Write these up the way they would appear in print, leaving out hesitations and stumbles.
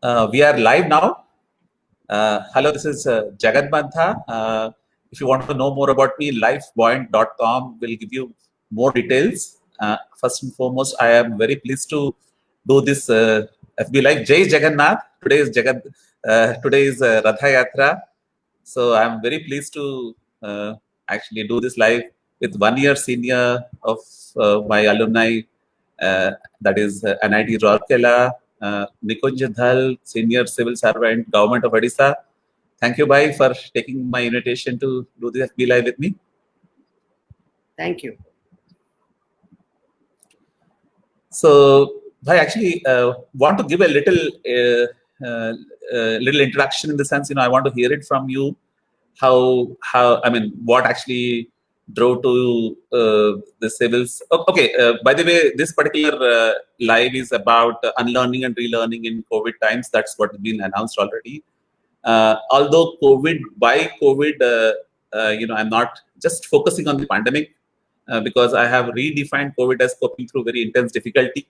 We are live now. Hello, this is Jagat Bantha. If you want to know more about me, lifebuoyant.com will give you more details. First and foremost, I am very pleased to do this FB Live. Jai Jagannath. Today is Ratha Yatra. So I'm very pleased to actually do this live with 1 year senior of my alumni, that is NIT Rourkela, Nikunj Dhal, senior civil servant, government of Odisha. Thank you, Bhai, for taking my invitation to do this FB Live with me. Thank you. So, Bhai, actually want to give a little introduction in the sense, I want to hear it from you. What actually drove to the civils? Okay, by the way, this particular live is about unlearning and relearning in COVID times. That's what has been announced already. Although by COVID, I'm not just focusing on the pandemic because I have redefined COVID as coping through very intense difficulty,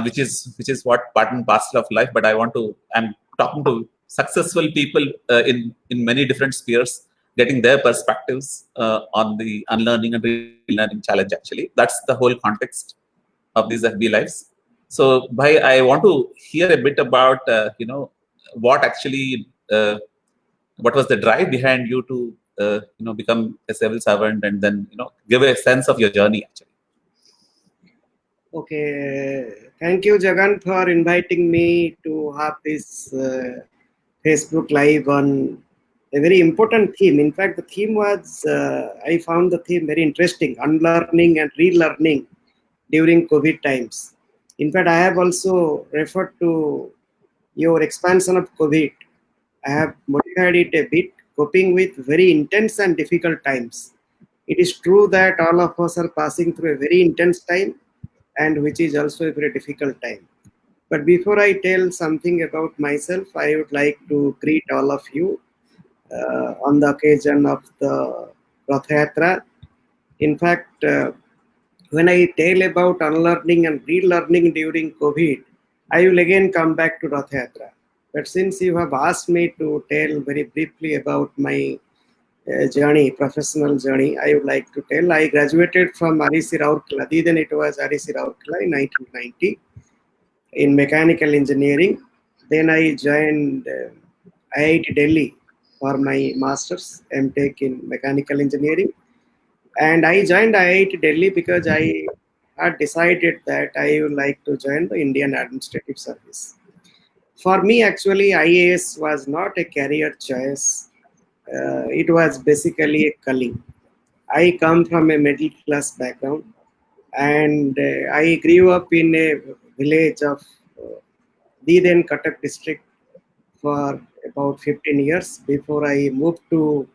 which is what part and parcel of life. But I'm talking to successful people in many different spheres, getting their perspectives on the unlearning and relearning challenge. Actually, that's the whole context of these FB lives. So, Bhai, I want to hear a bit about what actually what was the drive behind you to become a civil servant, and then give a sense of your journey actually. Okay, thank you, Jagan, for inviting me to have this Facebook Live on a very important theme. In fact, the theme was, I found the theme very interesting, unlearning and relearning during COVID times. In fact, I have also referred to your expansion of COVID. I have modified it a bit, coping with very intense and difficult times. It is true that all of us are passing through a very intense time, and which is also a very difficult time. But before I tell something about myself, I would like to greet all of you on the occasion of the Ratha Yatra. In fact, when I tell about unlearning and relearning during COVID, I will again come back to Ratha Yatra. But since you have asked me to tell very briefly about my professional journey, I would like to tell. I graduated from REC Rourkela. Then it was REC Rourkela in 1990 in mechanical engineering. Then I joined IIT Delhi for my master's MTech in mechanical engineering. And I joined IIT Delhi because I had decided that I would like to join the Indian Administrative Service. For me, actually, IAS was not a career choice. It was basically a calling. I come from a middle class background, and I grew up in a village of then Cuttack district for about 15 years before I moved to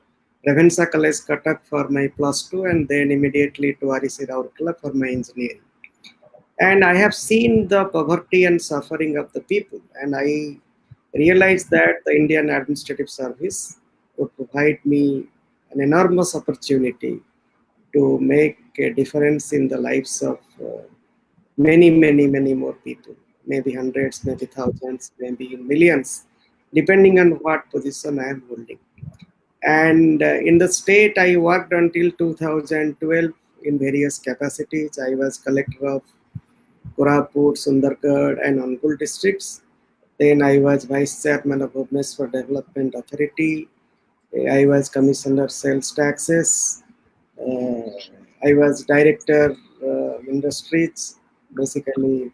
Ravenshaw College, Cuttack for my +2, and then immediately to REC Rourkela for my engineering. And I have seen the poverty and suffering of the people, and I realized that the Indian Administrative Service would provide me an enormous opportunity to make a difference in the lives of many, many, many more people, maybe hundreds, maybe thousands, maybe millions, depending on what position I am holding. And in the state, I worked until 2012 in various capacities. I was collector of Koraput, Sundargarh, and Angul districts. Then I was vice chairman of Bhubaneswar Development Authority. I was commissioner sales taxes. I was director industries, basically.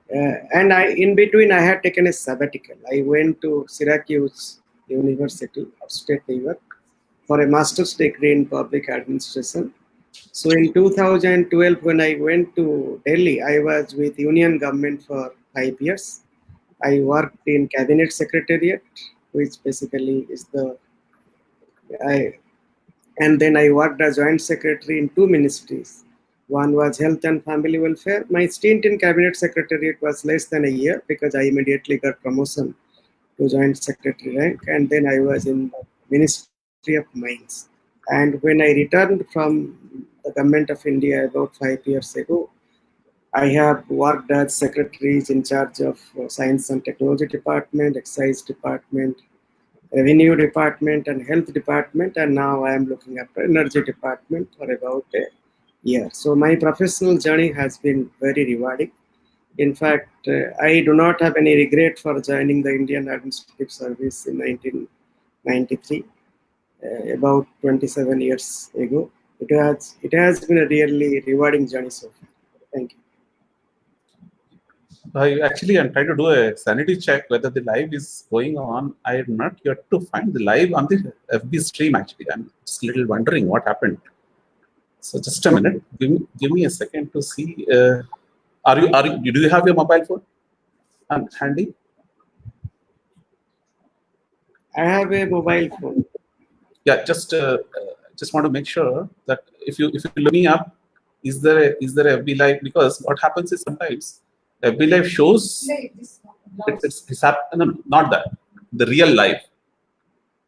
And in between, I had taken a sabbatical. I went to Syracuse University, upstate New York, for a master's degree in public administration. So in 2012, when I went to Delhi, I was with Union government for 5 years. I worked in Cabinet Secretariat, which basically is and then I worked as Joint Secretary in 2 ministries. One was Health and Family Welfare. My stint in Cabinet Secretariat was less than a year because I immediately got promotion to Joint Secretary rank, and then I was in the Ministry of Mines. And when I returned from the Government of India about 5 years ago, I have worked as secretaries in charge of Science and Technology Department, Excise Department, Revenue Department, and Health Department, and now I am looking after Energy Department for about a year. So my professional journey has been very rewarding. In fact, I do not have any regret for joining the Indian Administrative Service in 1993, about 27 years ago. It has been a really rewarding journey so far. Thank you. I'm trying to do a sanity check whether the live is going on. I am not yet to find the live on the FB stream. Actually, I'm just a little wondering what happened. So just a minute. Give me a second to see. Do you have your mobile phone handy? I have a mobile phone. Yeah, just want to make sure that if you look me up, is there a FB live? Because what happens is sometimes FB live shows no, not that, the real live.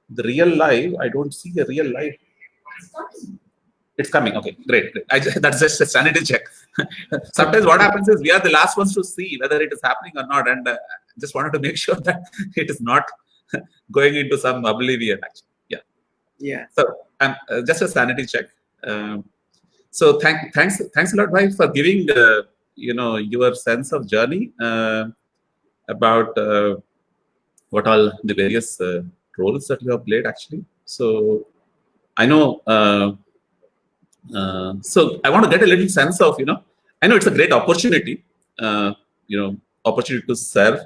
The real live, I don't see a real live. It's coming. Okay, great. That's just a sanity check. Sometimes what happens is we are the last ones to see whether it is happening or not, and just wanted to make sure that it is not going into some oblivion. Actually, yeah. Yeah. So just a sanity check. So thanks a lot, Bhai, for giving your sense of journey about what all the various roles that you have played. Actually, so I know. So I want to get a little sense of, I know it's a great opportunity, opportunity to serve.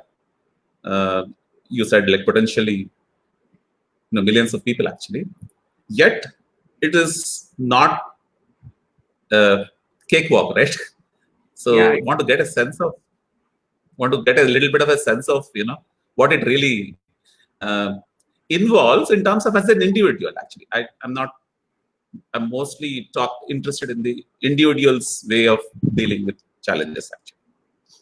You said like potentially, millions of people actually. Yet it is not a cakewalk, right? So Yeah. want to get a little bit of a sense of, what it really involves in terms of as an individual. Actually, I'm mostly interested in the individual's way of dealing with challenges.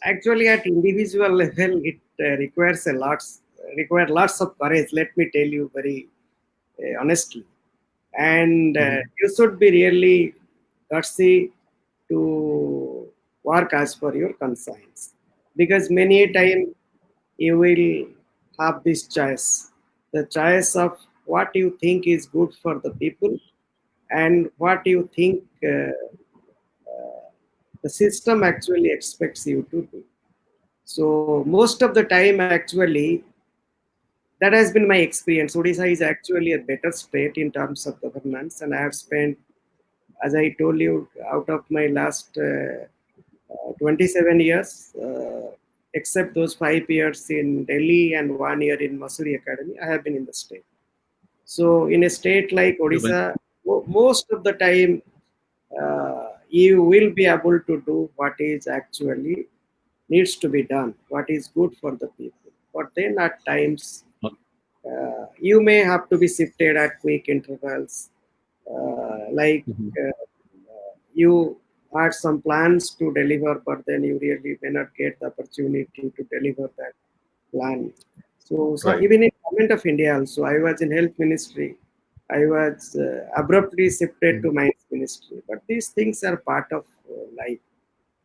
Actually, at individual level, it requires lots of courage. Let me tell you very honestly, and you should be really gutsy to work as per your conscience, because many a time you will have this choice, the choice of what you think is good for the people and what you think the system actually expects you to do. So most of the time, actually, that has been my experience. Odisha is actually a better state in terms of governance, and I have spent, as I told you, out of my last 27 years, except those 5 years in Delhi and 1 year in Masuri Academy, I have been in the state. So in a state like Odisha, most of the time, you will be able to do what is actually needs to be done, what is good for the people. But then at times, you may have to be shifted at quick intervals. You had some plans to deliver, but then you really may not get the opportunity to deliver that plan. So Right. even in Government of India also, I was in Health Ministry. I was abruptly shifted to Mines Ministry. But these things are part of life.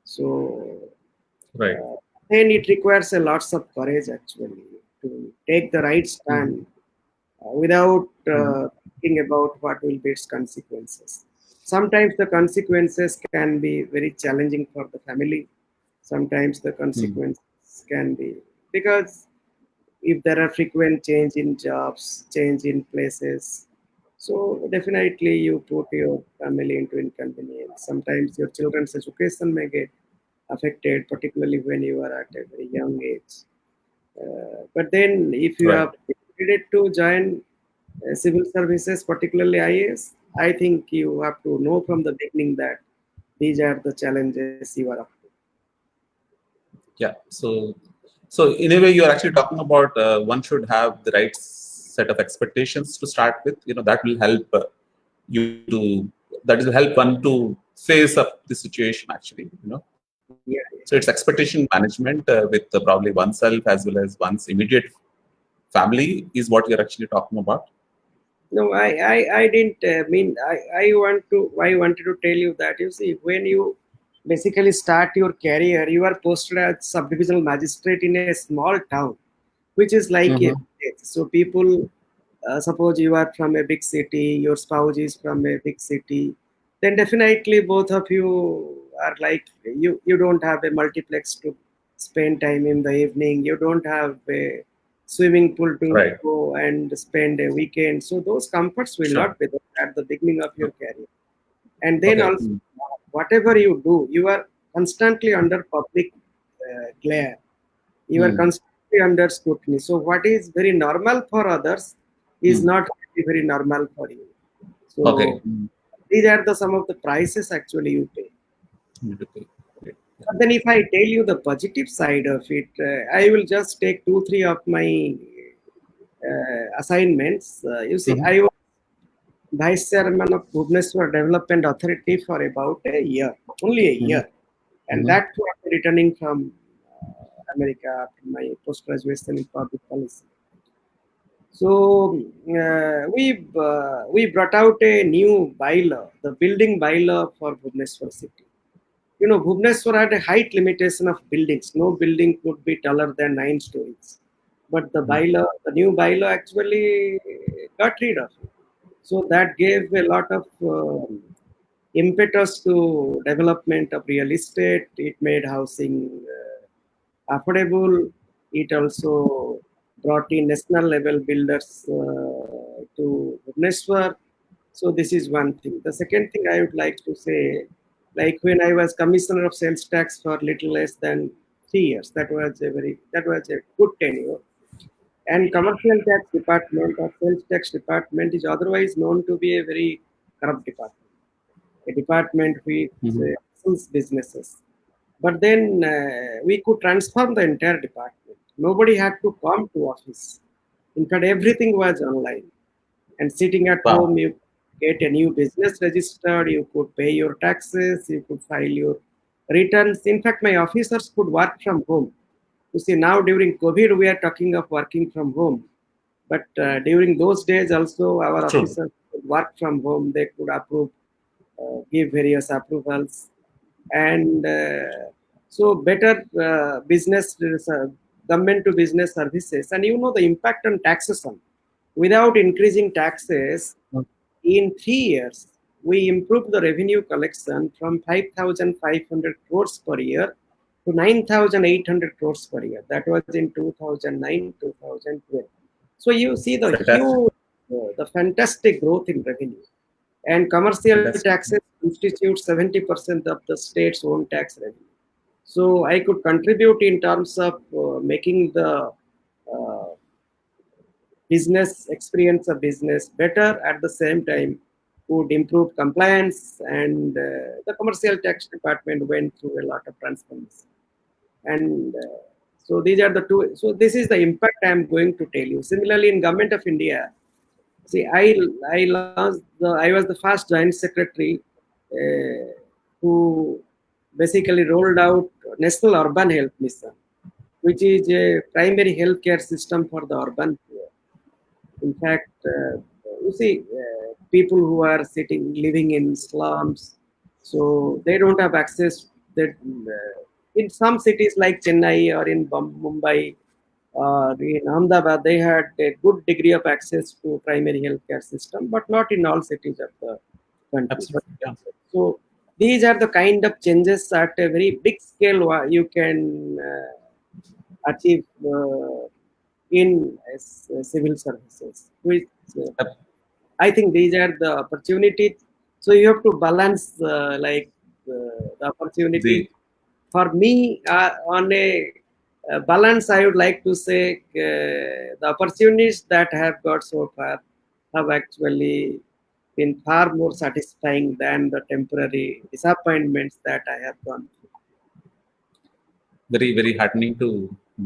So Right. then it requires a lots of courage actually to take the right stand without thinking about what will be its consequences. Sometimes the consequences can be very challenging for the family. Sometimes the consequences can be, because if there are frequent change in jobs, change in places, so definitely you put your family into inconvenience. Sometimes your children's education may get affected, particularly when you are at a very young age. But then if you Right. have decided to join civil services, particularly IAS, I think you have to know from the beginning that these are the challenges you are up to. Yeah. So in a way, you are actually talking about one should have the right set of expectations to start with. That will help that will help one to face up the situation. Actually, Yeah. So it's expectation management with probably oneself as well as one's immediate family is what you're actually talking about. No, I didn't mean. I wanted to tell you that, you see, when you basically start your career, you are posted as sub-divisional magistrate in a small town, which is like a Mhm. village. So people, suppose you are from a big city, your spouse is from a big city, then definitely both of you are like, you don't have a multiplex to spend time in the evening. You don't have a swimming pool to Right. go and spend a weekend. So those comforts will Sure. not be there at the beginning of your career. And then Okay. also, whatever you do, you are constantly under public glare. You are Mm. constantly under scrutiny. So what is very normal for others is Mm. not really very normal for you. Okay. So these are the some of the prices actually you pay. Beautiful. Great. Yeah. But then if I tell you the positive side of it, I will just take 2, 3 of my assignments. You see, Mhm. I was vice chairman of Bhubaneswar Development Authority for about a year, only a Mhm. year, and Mhm. that too after returning from America after my post graduation in public policy. So we brought out a new bylaw, the building bylaw for Bhubaneswar city. You know, Bhubaneswar had a height limitation of buildings. No building could be taller than 9 stories. But the Mhm. bylaw, the new bylaw actually got rid of it. So that gave a lot of impetus to development of real estate. It made housing affordable. It also brought in national level builders to Bhubaneswar. So this is one thing. The second thing I would like to say, like when I was commissioner of sales tax for little less than 3 years, that was a good tenure. And commercial tax department or sales tax department is otherwise known to be a very corrupt department, a department which Mhm. kills businesses. But then we could transform the entire department. Nobody had to come to office. In fact, everything was online. And sitting at Wow. home, you get a new business registered, you could pay your taxes, you could file your returns. In fact, my officers could work from home. You see, now during COVID, we are talking of working from home. But during those days, also, our True. officers could work from home. They could approve, give various approvals, and so better business, government to business services. And you know the impact on taxation. Without increasing taxes, Mm. in 3 years, we improved the revenue collection from 5,500 crores per year to 9,800 crores per year. That was in 2009, 2012. So you see the Fantastic. huge, the fantastic growth in revenue. And commercial Fantastic. taxes constitute 70% of the state's own tax revenue. So I could contribute in terms of making the uh, business experience of business better, at the same time would improve compliance, and the commercial tax department went through a lot of transparency. And so these are the two. So this is the impact I am going to tell you. Similarly, in government of India, see, I was the first joint secretary who basically rolled out National Urban Health Mission, which is a primary healthcare system for the urban poor. In fact, you see, people who are living in slums, so they don't have access. That in some cities like Chennai or in Mumbai or in Ahmedabad, they had a good degree of access to primary healthcare system, but not in all cities of the country. Absolutely. Yeah. So these are the kind of changes at a very big scale you can achieve in civil services. Which Ab- I think these are the opportunities. So you have to balance the opportunity. The For me, on a balance, I would like to say the opportunities that I have got so far have actually been far more satisfying than the temporary disappointments that I have gone through. very very heartening to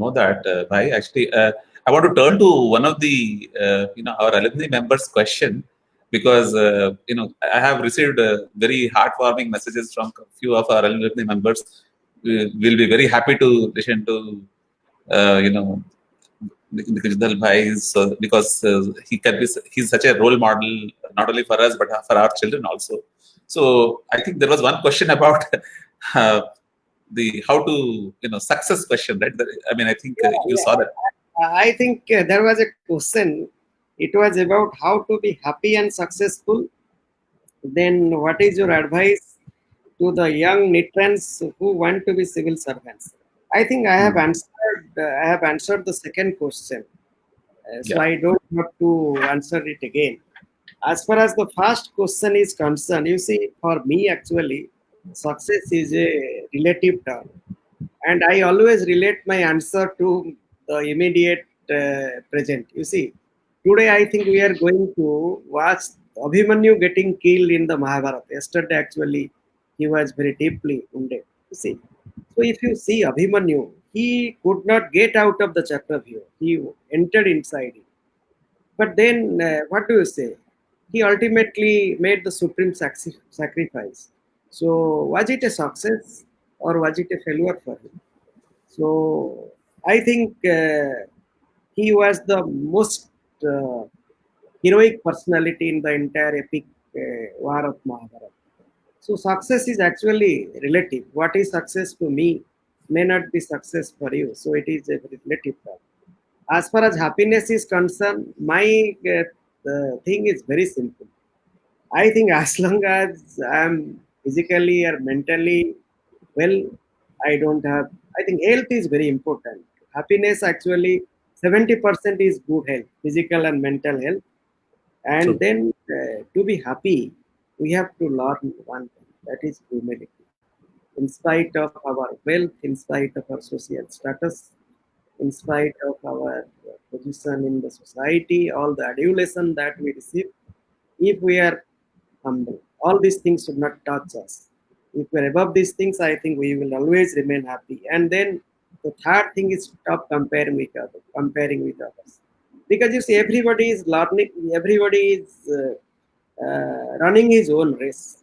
know that. Bhai, actually, I want to turn to one of the our alumni members' question, because I have received very heartwarming messages from a few of our alumni members. We'll be very happy to listen to uh, you know Jindal Bhai, because he's such a role model, not only for us but for our children also. So I think there was one question about the how to success question, right? I mean, I think you saw that. I think there was a question. It was about how to be happy and successful. Then, what is your advice to the young nitrans who want to be civil servants? I think I have answered. I have answered the second question, so Yeah. I don't have to answer it again. As far as the first question is concerned, you see, for me actually, success is a relative term, and I always relate my answer to the immediate present. You see, today I think we are going to watch Abhimanyu getting killed in the Mahabharata. Yesterday, actually, he was very deeply wounded. You see, so if you see Abhimanyu, he could not get out of the Chakravyuh. He entered inside it. But then, what do you say? He ultimately made the supreme sacrifice. So, was it a success or was it a failure for him? So, I think he was the most heroic personality in the entire epic war of Mahabharata. So, success is actually relative. What is success to me may not be success for you. So, it is a very relative term. As far as happiness is concerned, my thing is very simple. I think as long as I'm physically or mentally well, I don't have. I think health is very important. Happiness actually 70% is good health, physical and mental health. And True. then to be happy, we have to learn one thing, that is humility. In spite of our wealth, in spite of our social status, in spite of our position in the society, all the adulation that we receive, if we are humble, all these things should not touch us. If we are above these things, I think we will always remain happy. And then the third thing is stop comparing with others. Because you see, everybody is learning, everybody is running his own race.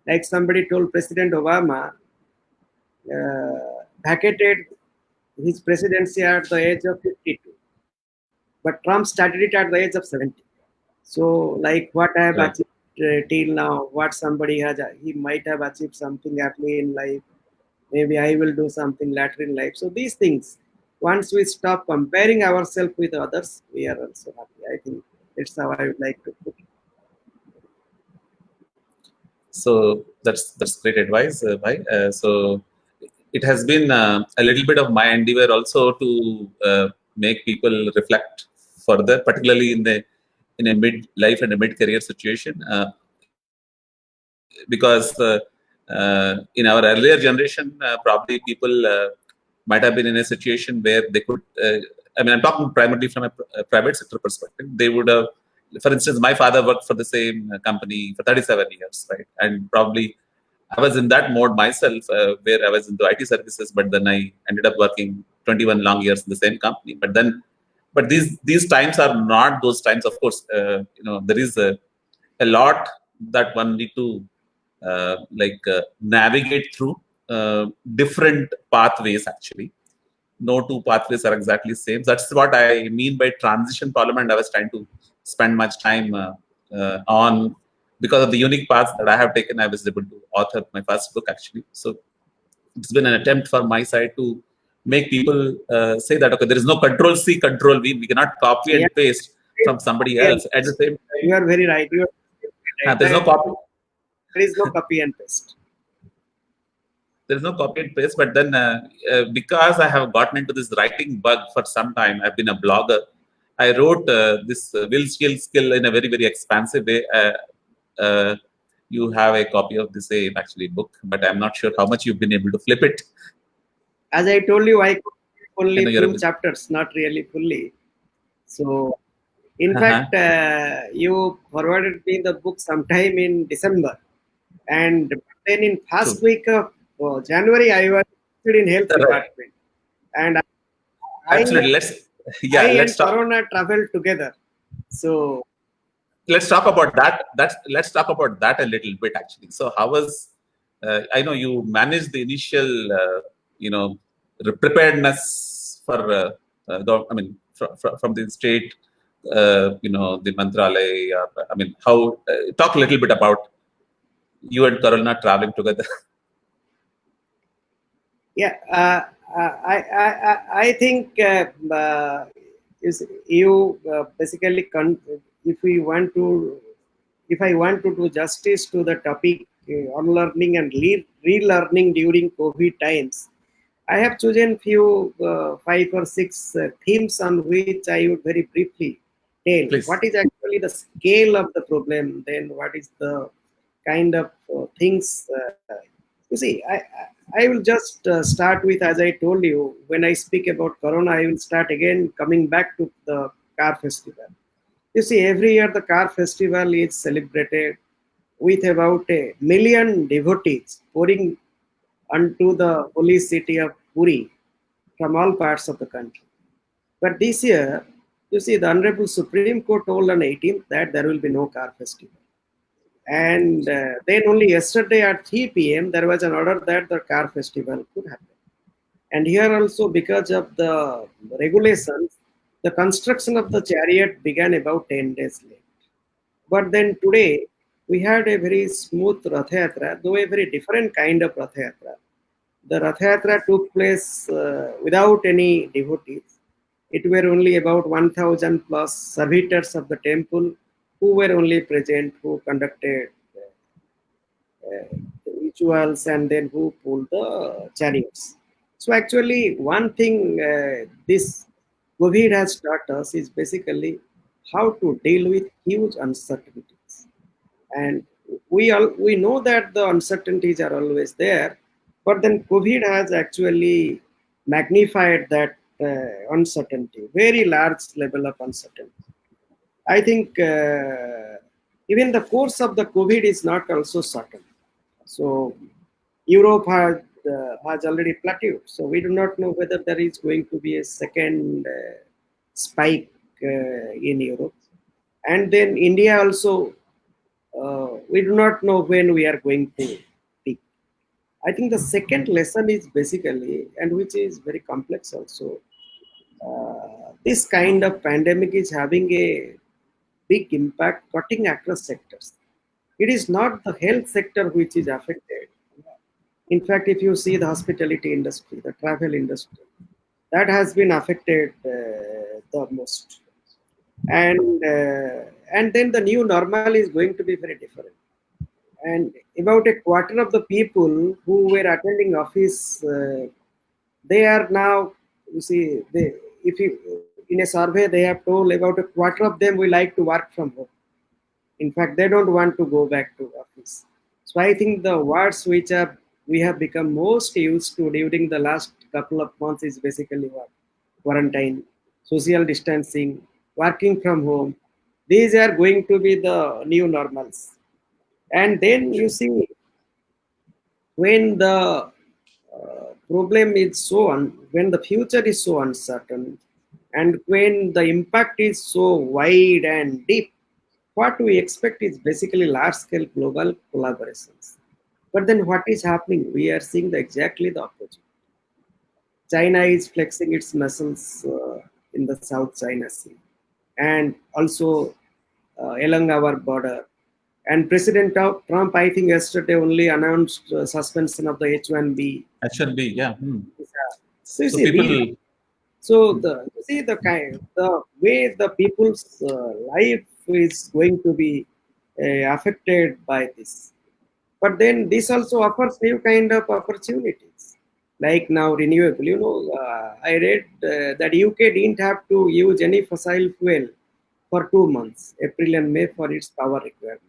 Like somebody told President Obama, vacated his presidency at the age of 52. But Trump started it at the age of 70. So, like what I have Right. achieved till now, what somebody has, he might have achieved something early in life. Maybe I will do something later in life. So, these things, once we stop comparing ourselves with others, we are also happy. I think that's how I would like to put it. So that's great advice, Bhai. So it has been a little bit of my endeavor also to make people reflect further, particularly in a mid life and a mid career situation, because in our earlier generation, probably people might have been in a situation where they could. I mean, I'm talking primarily from a private sector perspective. They would have, for instance, my father worked for the same company for 37 years, right? And probably I was in that mode myself, where I was into IT services, but then I ended up working 21 long years in the same company. But these times are not those times. Of course, there is a lot that one need to navigate through different pathways. Actually, no two pathways are exactly same. That's what I mean by transition parliament. I was trying to spend much time on, because of the unique paths that I have taken. I was able to author my first book actually. So it's been an attempt from my side to make people say that, okay, there is no control C, control V. We cannot copy Yeah, and paste from somebody copy and else. At the paste. same You time, are very right. You are right. there's no copy. There is no copy and paste. There's no copy and paste. But then, because I have gotten into this writing bug for some time, I've been a blogger. I wrote this will skill in a very, very expansive way. Uh, you have a copy of the same actually book, but I'm not sure how much you've been able to flip it. As I told you, I could I only know you're a few bit. chapters, not really fully. So, in Uh-huh. fact, you forwarded me the book sometime in December, and then in first True. week of January, I was interested in health Right. department, and I Absolutely. I Let's and talk. Corona traveled together. So, Let's talk about that. Let's talk about that a little bit actually. So how was, I know you managed the initial, you know, preparedness for, I mean, from the state, the Mantralay. I mean, how? Talk a little bit about you and Corona traveling together. Yeah, I think is you basically if we want to, if I want to do justice to the topic unlearning and relearning during COVID times, I have chosen few 5 or 6 themes on which I would very briefly tell Please. what is actually the scale of the problem, then what is the kind of things. You see, I will just start with, as I told you, when I speak about Corona, I will start again coming back to the car festival. You see, every year the car festival is celebrated with about 1 million devotees pouring unto the holy city of Puri from all parts of the country. But this year, you see, the Honorable Supreme Court told on 18th that there will be no car festival. And then only yesterday at 3 p.m., there was an order that the car festival could happen. And here also, because of the regulations, the construction of the chariot began about 10 days late. But then today, we had a very smooth Rath Yatra, though a very different kind of Rath Yatra. The Rath Yatra took place without any devotees. It were only about 1,000 plus servitors of the temple who were only present, who conducted rituals and then who pulled the chariots. So actually, one thing this COVID has taught us is basically how to deal with huge uncertainties. And we know that the uncertainties are always there, but then COVID has actually magnified that uncertainty, very large level of uncertainty. I think even the course of the COVID is not also certain. So Europe has already plateaued. So we do not know whether there is going to be a second spike in Europe. And then India also, we do not know when we are going to peak. I think the second lesson is basically, and which is very complex also, this kind of pandemic is having a big impact cutting across sectors. It is not the health sector which is affected. In fact, if you see the hospitality industry, the travel industry, that has been affected the most. And then the new normal is going to be very different. And about a quarter of the people who were attending office, they are now, you see, they, if you in a survey they have told about a quarter of them will like to work from home. In fact, they don't want to go back to office. So I think the words which are we have become most used to during the last couple of months is basically what? Quarantine, social distancing, working from home. These are going to be the new normals. And then you see, when the problem is when the future is so uncertain, and when the impact is so wide and deep, what we expect is basically large scale global collaborations. But then what is happening? We are seeing exactly the opposite. China is flexing its muscles in the South China Sea and also along our border. And President Trump, I think yesterday only announced suspension of the H-1B H1B, yeah. visa. So you So see, people, so the you see the way the people's life is going to be affected by this. But then this also offers new kind of opportunities, like now renewable. I read that UK didn't have to use any fossil fuel for 2 months, April and May, for its power requirement.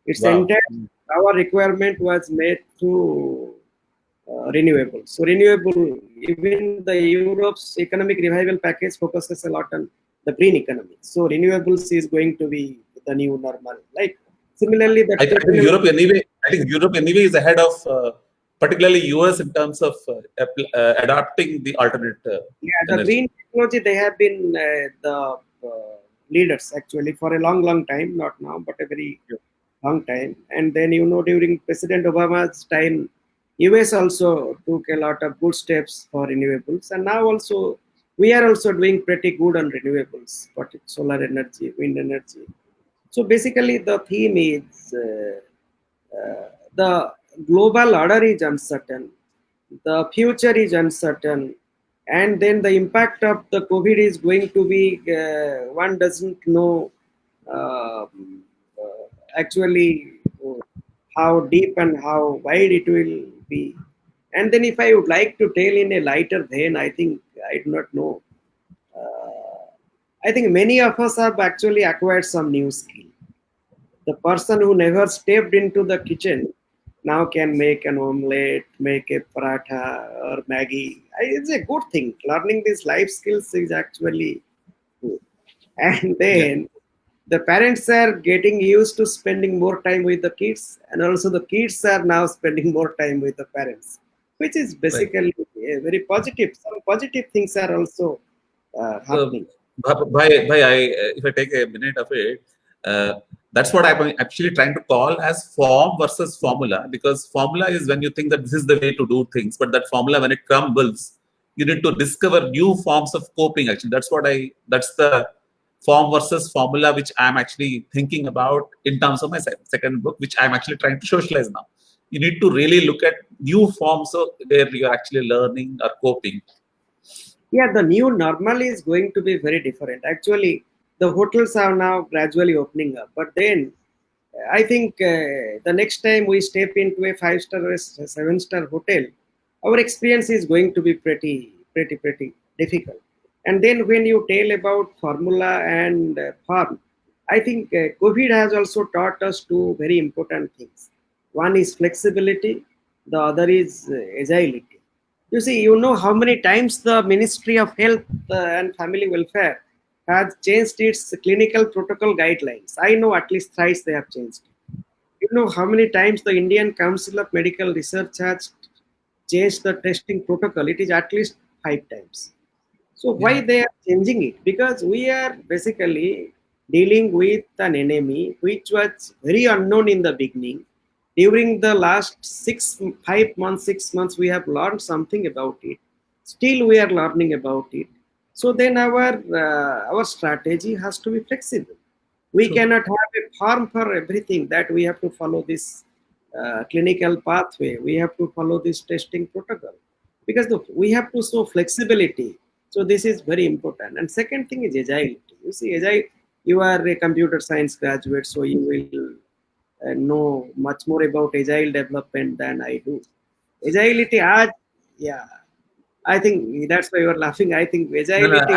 Its wow. entire power requirement was made through renewable. So renewable, even the Europe's economic revival package focuses a lot on the green economy. So renewables is going to be the new normal. Like similarly, the I think total Europe anyway. I think Europe anyway is ahead of, particularly US in terms of adapting the alternate yeah, the energy. green technology they have been the leaders actually for a long time, not now, but a very long time. And then during President Obama's time, US also took a lot of good steps for renewables, and now also we are also doing pretty good on renewables, but solar energy, wind energy. So basically, the theme is the global order is uncertain, the future is uncertain, and then the impact of the COVID is going to be, one doesn't know uh, actually how deep and how wide it will be. And then, if I would like to tell in a lighter vein, I think I do not know. I think many of us have actually acquired some new skill. The person who never stepped into the kitchen now can make an omelette, make a paratha or Maggie. It's a good thing. Learning these life skills is actually good. And Yeah. then the parents are getting used to spending more time with the kids, and also the kids are now spending more time with the parents, which is Right. basically a very positive. Some positive things are also Uh, happening. if I take a minute of it, uh, that's what I'm actually trying to call as form versus formula. Because formula is when you think that this is the way to do things, but that formula, when it crumbles, you need to discover new forms of coping. Actually, that's the form versus formula which I'm actually thinking about in terms of my second book, which I'm actually trying to socialize now. You need to really look at new forms of where you're actually learning or coping. Yeah, the new normal is going to be very different. Actually, the hotels are now gradually opening up, but then I think the next time we step into a 5-star or a 7-star hotel, our experience is going to be pretty difficult. And then when you tell about formula and farm, I think COVID has also taught us two very important things. One is flexibility, the other is agility. You see, you know how many times the Ministry of Health and Family Welfare has changed its clinical protocol guidelines. I know at least thrice they have changed. You know how many times the Indian Council of Medical Research has changed the testing protocol? It is at least 5 times. So why Yeah. they are changing it? Because we are basically dealing with an enemy which was very unknown in the beginning. During the last 5 months, 6 months, we have learned something about it. Still, we are learning about it. So then our strategy has to be flexible. We True. cannot have a form for everything that we have to follow this clinical pathway. We have to follow this testing protocol because we have to show flexibility. So this is very important. And second thing is agility. You see, agile, you are a computer science graduate, so you will know much more about agile development than I do. Agility, yeah, I think that's why you are laughing. I think No, no, agility.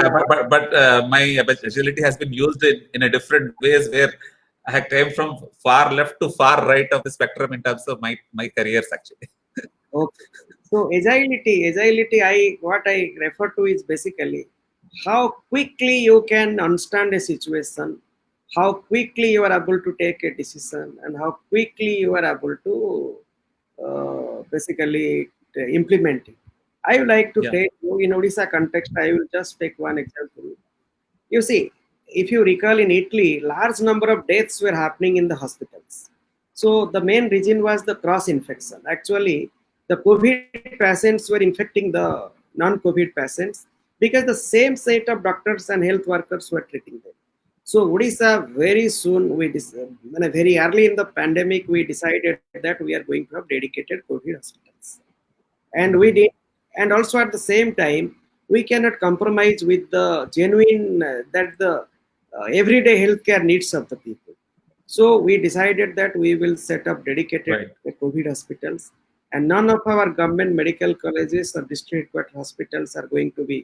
but my agility has been used in a different ways where I came from far left to far right of the spectrum in terms of my careers actually. Okay. So agility, what I refer to is basically how quickly you can understand a situation, how quickly you are able to take a decision, and how quickly you are able to basically implement it. I would like to Yeah. take you in Odisha context. I will just take one example. You see, if you recall in Italy, large number of deaths were happening in the hospitals. So the main reason was the cross infection. Actually, the COVID patients were infecting the non-COVID patients because the same set of doctors and health workers were treating them. So Odisha very soon very early in the pandemic we decided that we are going to have dedicated COVID hospitals, and we Mhm. did. And also at the same time we cannot compromise with the genuine that the everyday healthcare needs of the people. So we decided that we will set up dedicated Right. COVID hospitals, and none of our government medical colleges or district headquarter hospitals are going to be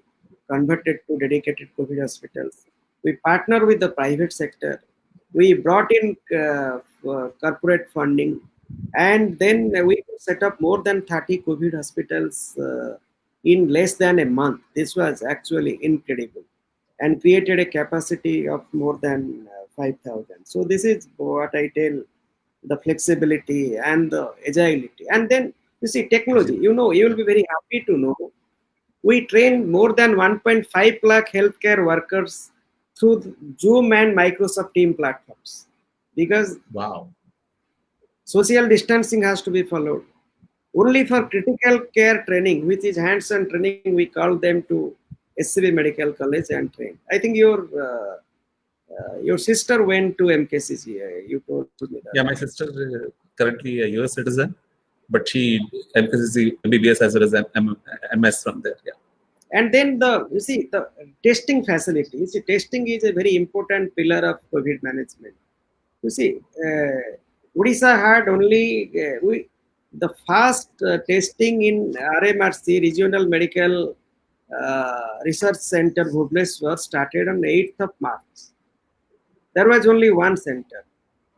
converted to dedicated COVID hospitals. We partner with the private sector. We brought in corporate funding, and then we set up more than 30 COVID hospitals in less than a month. This was actually incredible and created a capacity of more than 5,000. So this is what I tell, the flexibility and the agility. And then you see technology, Absolutely. you know, you will be very happy to know we train more than 1.5 lakh healthcare workers through Zoom and Microsoft Team platforms because Wow. social distancing has to be followed. Only for True. critical care training, which is hands-on training, we call them to SCB Medical College and train. I think your sister went to MKCC. You told me that. Yeah, my sister currently a US citizen. but she MSc MBBS as well as MS from there. Yeah. And then you see the testing facilities. Testing is a very important pillar of COVID management. You see, Odisha had only the first testing in RMRC, Regional Medical Research Center, Bhubaneswar, started on 8th of March. There was only one center,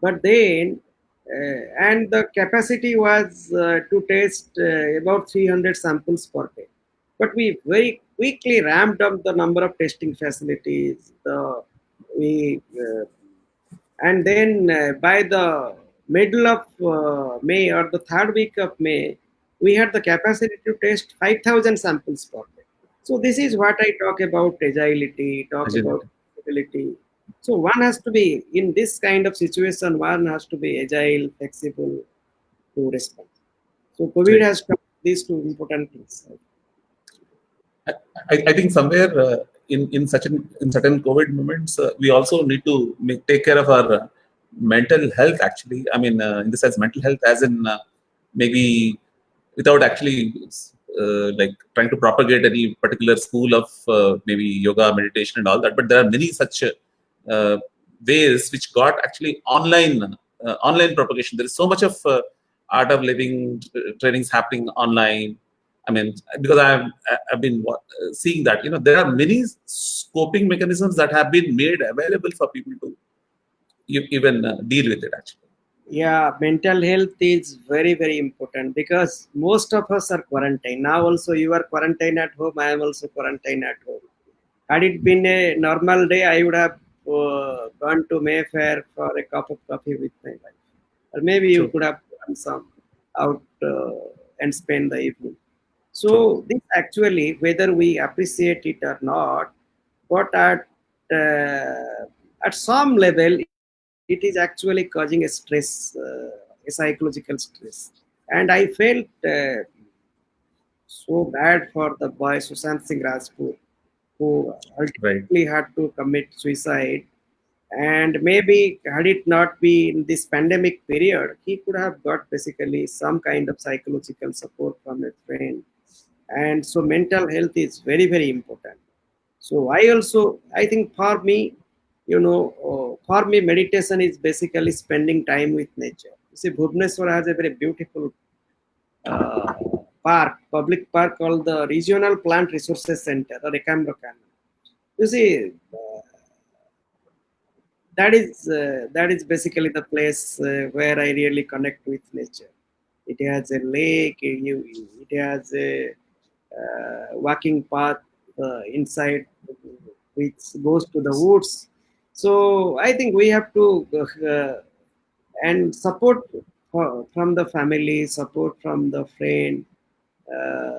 but then and the capacity was to test about 300 samples per day. But we very quickly ramped up the number of testing facilities. We and then by the middle of May or the third week of May, we had the capacity to test 5,000 samples per day. So this is what I talk about agility, talk about flexibility. So one has to be in this kind of situation. One has to be agile, flexible to respond. So COVID has taught these two important things. I think somewhere in certain COVID moments, we also need to take care of our mental health. Actually, I mean, in the sense, mental health, as in maybe without actually like trying to propagate any particular school of maybe yoga, meditation, and all that. But there are many such ways which got actually online propagation. There is so much of art of living trainings happening online. I mean, because I've been seeing that, there are many scoping mechanisms that have been made available for people to even deal with it, actually. Yeah, mental health is very, very important because most of us are quarantined. Now also you are quarantined at home. I am also quarantined at home. Had it been a normal day, I would have gone to Mayfair for a cup of coffee with my wife. Or maybe you could have done some out and spend the evening. So this actually, whether we appreciate it or not, but at some level, it is actually causing a stress, a psychological stress. And I felt so bad for the boy Sushant Singh Rajput, who ultimately had to commit suicide. And maybe had it not been in this pandemic period, he could have got basically some kind of psychological support from a friend. And so mental health is very, very important. So I think for me, for me, meditation is basically spending time with nature. You see, Bhubaneswar has a very beautiful public park called the Regional Plant Resources Center, or Ekamrakan. You see, that is basically the place where I really connect with nature. It has a lake. It has a walking path inside, which goes to the woods. So I think we have to and support from the family, support from the friend,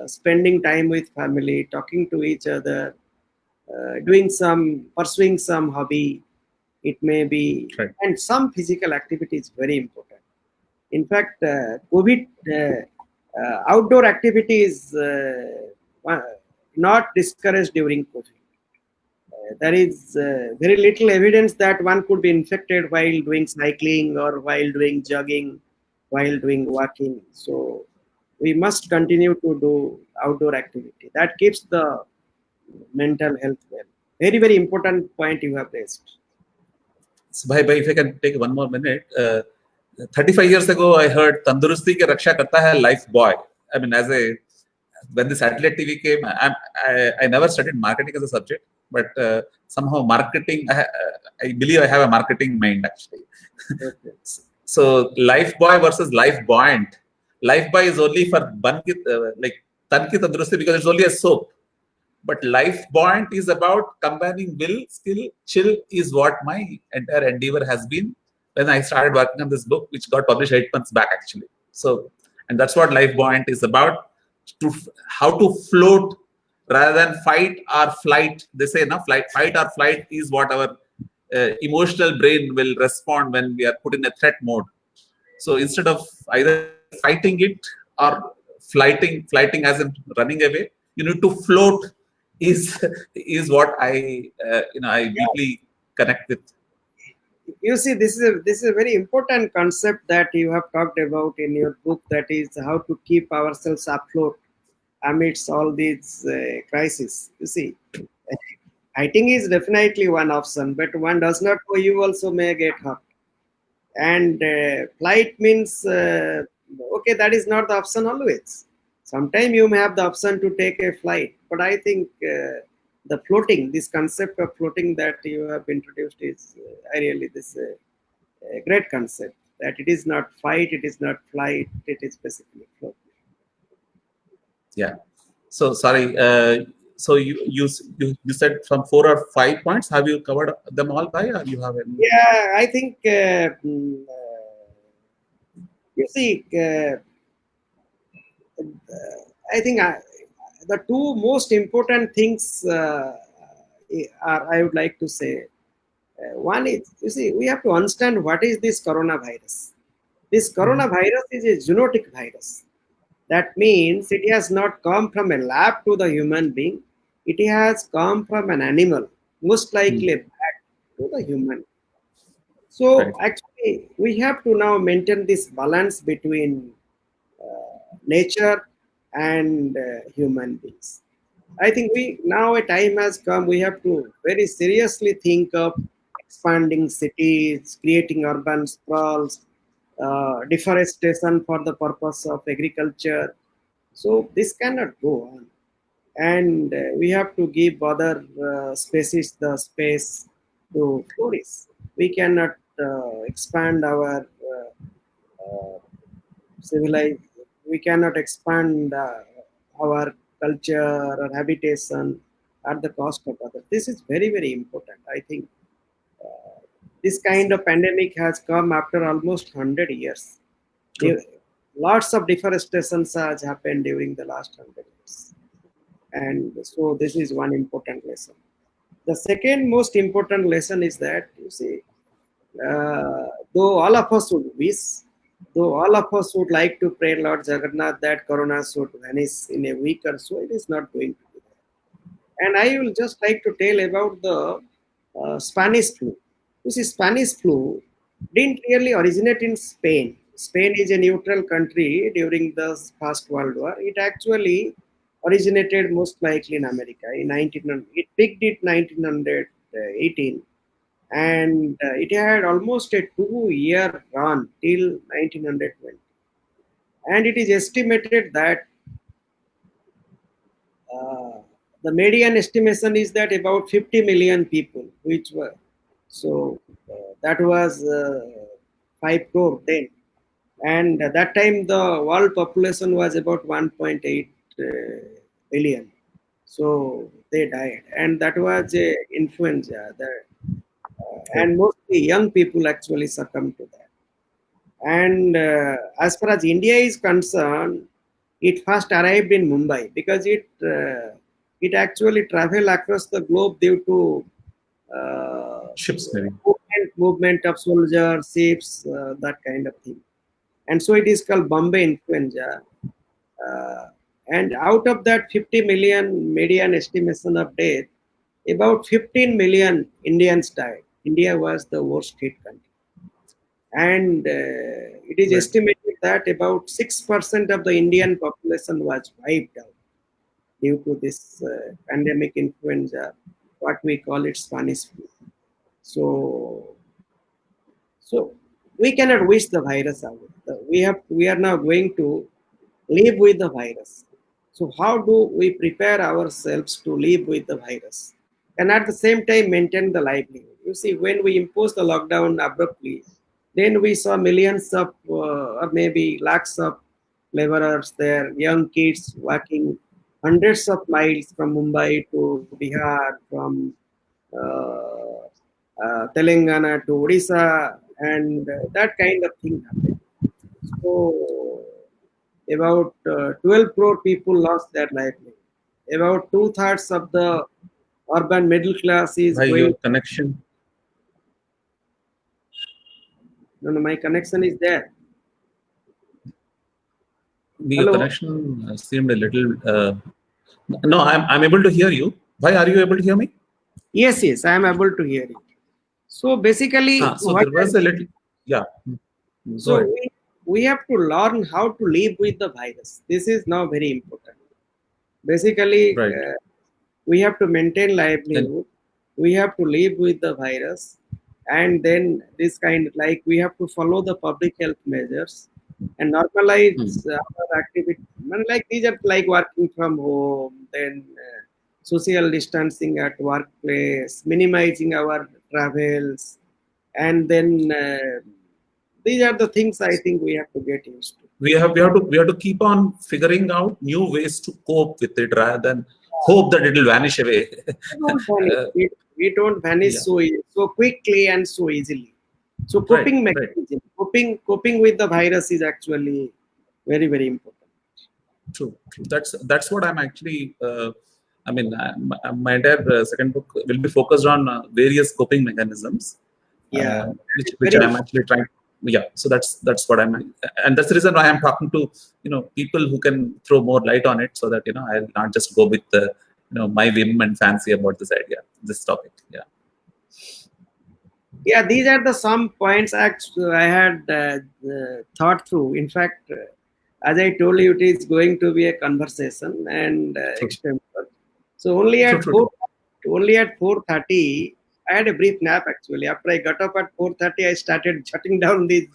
spending time with family, talking to each other, pursuing some hobby. It may be, and some physical activity is very important. In fact, COVID outdoor activity is not discouraged during COVID. There is very little evidence that one could be infected while doing cycling or while doing jogging, while doing walking. So we must continue to do outdoor activity. That keeps the mental health well. Very, very important point you have raised. So, bhai, if I can take one more minute. 35 years ago, I heard Tandurusti ke raksha karta hai life boy. I mean, when the satellite TV came, I never studied marketing as a subject, but somehow marketing, I believe I have a marketing mind, actually. Okay. So life boy versus life buoyant. Life boy is only for like tan ki tandurusti, because it's only a soap. But life buoyant is about combining will, skill, chill is what my entire endeavor has been when I started working on this book, which got published 8 months back, actually. So, and that's what life buoyant is about, how to float rather than fight or flight. They say, no, fight or flight is what our emotional brain will respond when we are put in a threat mode. So instead of either fighting it or flighting as in running away, you need to float. Is what I deeply connect with. you see, this is a very important concept that you have talked about in your book. That is how to keep ourselves afloat amidst all these crises. You see, fighting is definitely one option, but one does not know you also may get hurt. And flight means okay, that is not the option always. Sometimes you may have the option to take a flight, but I think the floating, this concept of floating that you have introduced is I really this a great concept. That it is not fight, it is not flight, it is basically float. Yeah. So sorry. So you said from 4 or 5 points. Have you covered them all, by, or you have any? Yeah, I think you see. I think the two most important things are I would like to say. One is, you see, we have to understand what is this coronavirus. This coronavirus is a zoonotic virus. That means it has not come from a lab to the human being. It has come from an animal, most likely a bat to the human. So Right. actually, we have to now maintain this balance between nature and human beings. I think we now a time has come. We have to very seriously think of expanding cities, creating urban sprawls, deforestation for the purpose of agriculture. So this cannot go on, and we have to give other species the space to flourish. We cannot expand our civilized. We cannot expand our culture or habitation at the cost of others. This is very, very important. I think this kind of pandemic has come after almost 100 years. True. Lots of deforestation has happened during the last 100 years. And so this is one important lesson. The second most important lesson is that, you see, though all of us would wish, though all of us would like to pray Lord Jagannath that Corona should vanish in a week or so, it is not going to be there. And I will just like to tell about the Spanish flu. You see, Spanish flu didn't really originate in Spain. Spain is a neutral country during the First World War. It actually originated most likely in America in 1900. It peaked in 1918, and it had almost a 2-year run till 1920. And it is estimated that uh, the median estimation is that about 50 million people, which were that was 5 crore then, and at that time the world population was about 1.8 billion. So they died, and that was a influenza. And mostly young people actually succumbed to that. And as far as India is concerned, it first arrived in Mumbai because it actually traveled across the globe due to Ships, maybe. movement of soldiers, ships, that kind of thing. And so it is called Bombay influenza. Uh, and out of that 50 million median estimation of death, about 15 million Indians died. India was the worst hit country. And it is Right. estimated that about 6% of the Indian population was wiped out due to this pandemic influenza, what we call it Spanish flu. So, so we cannot wish the virus away. We are now going to live with the virus. So how do we prepare ourselves to live with the virus and at the same time maintain the livelihood? You see, when we impose the lockdown abruptly, then we saw millions of or maybe lakhs of laborers there, young kids walking hundreds of miles from Mumbai to Bihar, from Telangana to Odisha, and that kind of thing happened. So about 12 crore people lost their livelihood. About two-thirds of the urban middle class is By your going. connection, No, no, my connection is there. your Hello. connection seemed a little. No, I'm able to hear you. Why are you able to hear me? Yes, yes, I am able to hear you. So basically, So what there was a little, yeah. Go so ahead. we have to learn how to live with the virus. This is now very important. Basically, Right. we have to maintain And livelihood. We have to live with the virus, and then this kind like we have to follow the public health measures and hmm, normalize our activity. And like these are like working from home, then social distancing at workplace, minimizing our travels, and then these are the things I think we have to get used to. we have to keep on figuring out new ways to cope with it rather than hope that it will vanish away. We don't vanish. uh, We don't vanish yeah. so quickly and so easily. So Right. coping Right. mechanism, coping with the virus is actually very very important. True. True. That's what I'm actually. I mean, my entire second book will be focused on various coping mechanisms, Yeah, which very I'm actually trying. Yeah. So that's what I'm, and that's the reason why I'm talking to people who can throw more light on it, so that I'll not just go with the my whim and fancy about this idea, this topic. Yeah. yeah. These are the some points I had thought through. In fact, as I told you, it is going to be a conversation and True. extempore. So only True. at True. True. 4:30, I had a brief nap actually. After I got up at 4:30, I started shutting down these.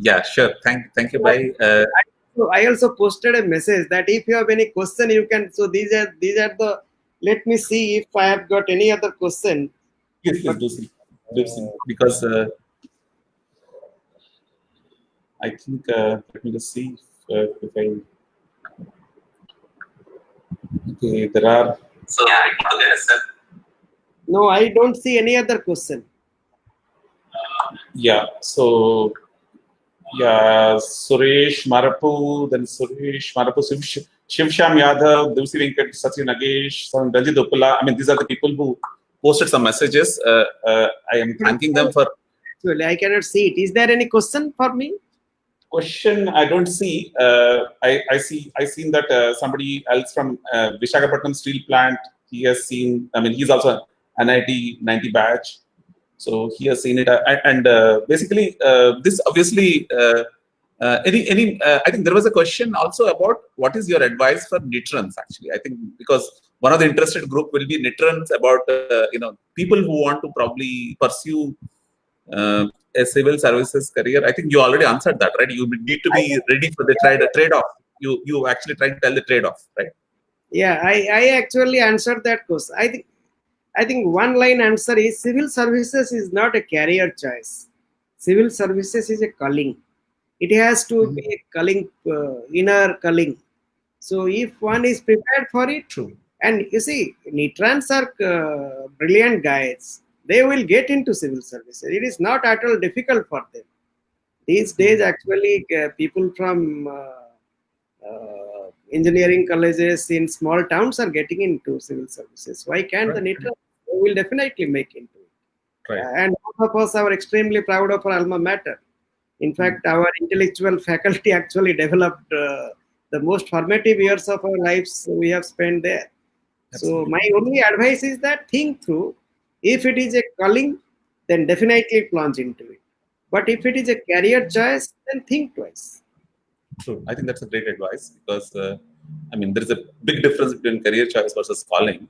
Yeah. Sure. Thank you. So Bye. I also posted a message that if you have any question, you can. So these are the. Let me see if I have got any other question. Please, But do see. Do see. Because I think, let me just see if I. Okay, there are. So, no, I don't see any other question. yeah. So, yeah, Suresh Marapu, then Suresh Marapu, Shivsham Yadav, Divsi Venkat, Sachin Nagesh, Ranjit Uppala. I mean, these are the people who posted some messages. I am thanking them for. Actually, I cannot see it. Is there any question for me? Question I don't see. I seen that somebody else from Visakhapatnam steel plant. He has seen. I mean, he's also an NIT 90 batch, so he has seen it. And basically, this obviously. Any I think there was a question also about what is your advice for nitrans. Actually, I think because one of the interested group will be nitrans about people who want to probably pursue a civil services career. I think you already answered that, right? You need to be ready for the trade-off. You actually trying to tell the trade-off, right? Yeah, I actually answered that question. I think one line answer is civil services is not a career choice. Civil services is a calling. It has to be Mhm. a calling, inner calling. So if one is prepared for it, True. and you see, Nitrans are brilliant guys. They will get into civil services. It is not at all difficult for them. These days, actually, people from engineering colleges in small towns are getting into civil services. Why can't the Right. Nitrans? They will definitely make into it. Right. And both of us are extremely proud of our alma mater. In fact, our intellectual faculty actually developed the most formative years of our lives we have spent there. So Absolutely. my only advice is that think through. If it is a calling, then definitely plunge into it. But if it is a career choice, then think twice. True. I think that's a great advice because I mean there is a big difference between career choice versus calling.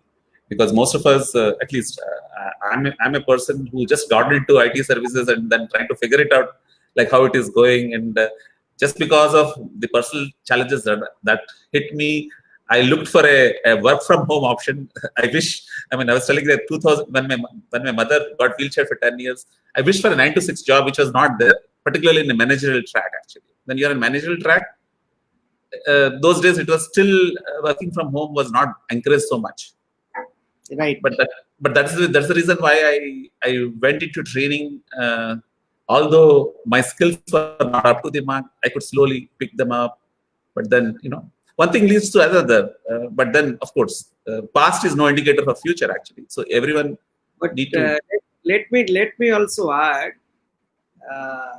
Because most of us, at least, I'm a person who just got into IT services and then trying to figure it out, like how it is going. And just because of the personal challenges that hit me, I looked for a work from home option. I wish. I mean, I was telling that 2000 when my mother got wheelchair for 10 years, I wished for a 9 to 6 job, which was not there, particularly in the managerial track. Actually, when you're in managerial track, those days it was still working from home was not encouraged so much. Right. But that's the reason why I went into training. Although my skills were not up to the mark, I could slowly pick them up. But then one thing leads to another. But then of course, past is no indicator for future actually. So everyone But need to. let me also add, uh,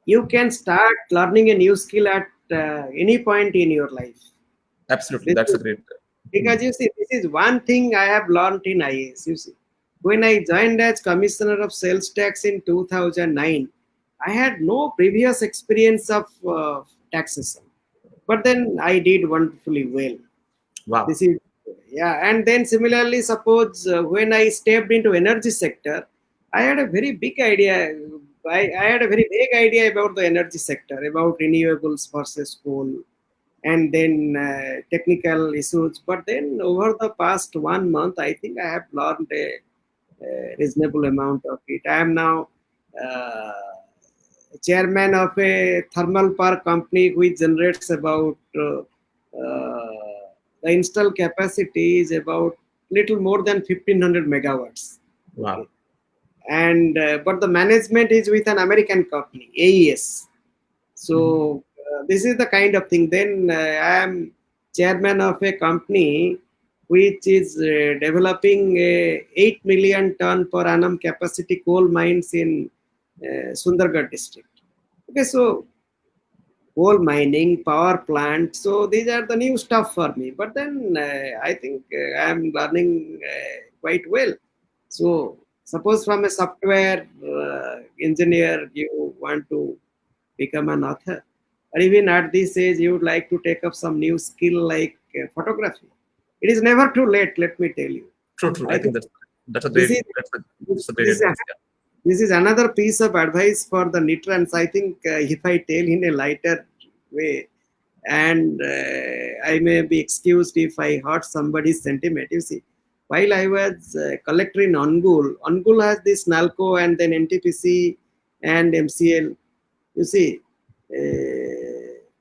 you can start learning a new skill at any point in your life. Absolutely, This that's is, a great. Because you see, this is one thing I have learned in IAS. You see, when I joined as Commissioner of Sales Tax in 2009, I had no previous experience of taxation, but then I did wonderfully well. Wow. This is, yeah. And then similarly, suppose when I stepped into energy sector, I had a very big idea. I had a very vague idea about the energy sector, about renewables versus coal, and then technical issues. But then over the past 1 month, I think I have learned a reasonable amount of it. I am now uh, chairman of a thermal power company which generates about the installed capacity is about little more than 1500 megawatts. Wow. Okay. And but the management is with an American company, AES. So this is the kind of thing. Then I am chairman of a company which is developing a 8 million ton per annum capacity coal mines in Sundargarh district. Okay, so coal mining, power plant. So these are the new stuff for me. But then I think I am learning quite well. So suppose from a software engineer you want to become an author, or even at this age you would like to take up some new skill like photography. It is never too late. Let me tell you. True. I think that's a This great is that's a great this is advice. this is another piece of advice for the Nitrans. I think if I tell in a lighter way, and I may be excused if I hurt somebody's sentiment. You see, while I was collector in Angul has this NALCO and then NTPC and MCL. You see,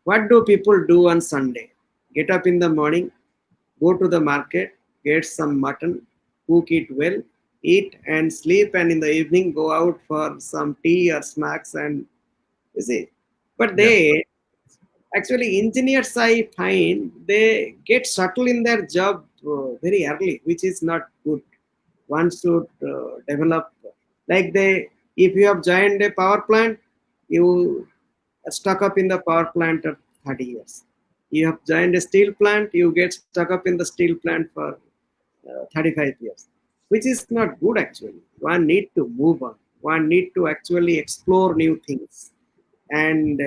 what do people do on Sunday? Get up in the morning, go to the market, get some mutton, cook it well, eat and sleep, and in the evening go out for some tea or snacks. And you see, but Yeah. they actually engineers I find they get subtle in their job very early, which is not good. One should develop like they. If you have joined a power plant, you are stuck up in the power plant of 30 years. You have joined a steel plant, you get stuck up in the steel plant for 35 years, which is not good actually. One need to move on. One need to actually explore new things, and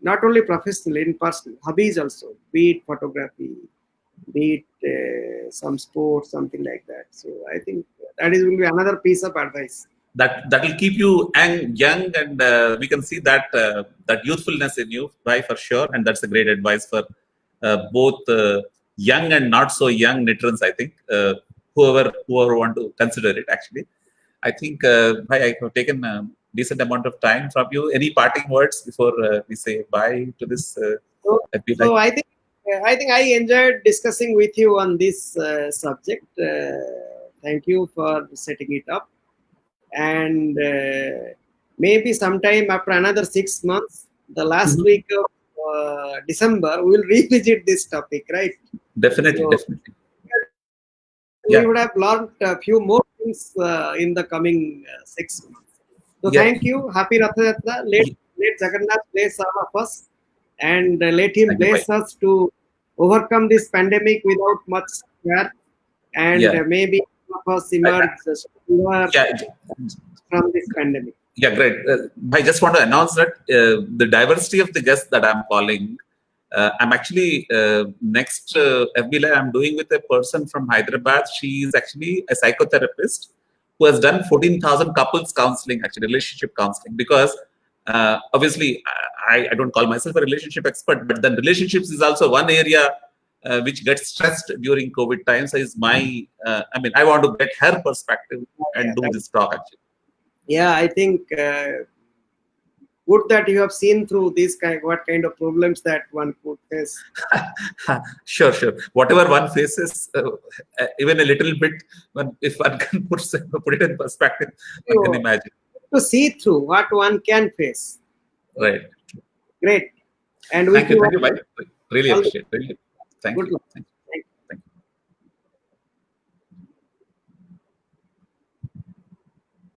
not only professional, in personal hobbies also, be it photography, be it some sports, something like that. So I think that is will be another piece of advice. That will keep you young, and we can see that youthfulness in you, right, for sure. And that's a great advice for both young and not so young Nitrans. I think whoever want to consider it. Actually, I think I have taken a decent amount of time from you. Any parting words before we say bye to this? So, so I think I enjoyed discussing with you on this subject. Thank you for setting it up, and maybe sometime after another 6 months, the last Mhm. week of December, we will revisit this topic, right? Definitely, So definitely. we Yeah, would have learned a few more things in the coming 6 months. So yeah. thank you. Happy Rath Yatra. Let Jagannath bless all of us, and let him Thank you, bye. bless us to overcome this pandemic without much scare, and Yeah, maybe all of us I, emerge stronger yeah. from this pandemic. Yeah, great. I just want to announce that the diversity of the guests that I'm calling, I'm actually next FB Live I'm doing with a person from Hyderabad. She is actually a psychotherapist who has done 14,000 couples counseling, actually relationship counseling. Because obviously, I don't call myself a relationship expert, but then relationships is also one area which gets stressed during COVID times. Is my, I want to get her perspective and do this talk actually. Yeah, I think good that you have seen through this kind, what kind of problems that one could face. Sure. Whatever one faces, even a little bit, if one can put it in perspective, one can You imagine. to see through what one can face. Right. Great. And Thank with you. you Thank you, Mike. Really all the appreciate it. Really. Thank good you. luck. Thank you.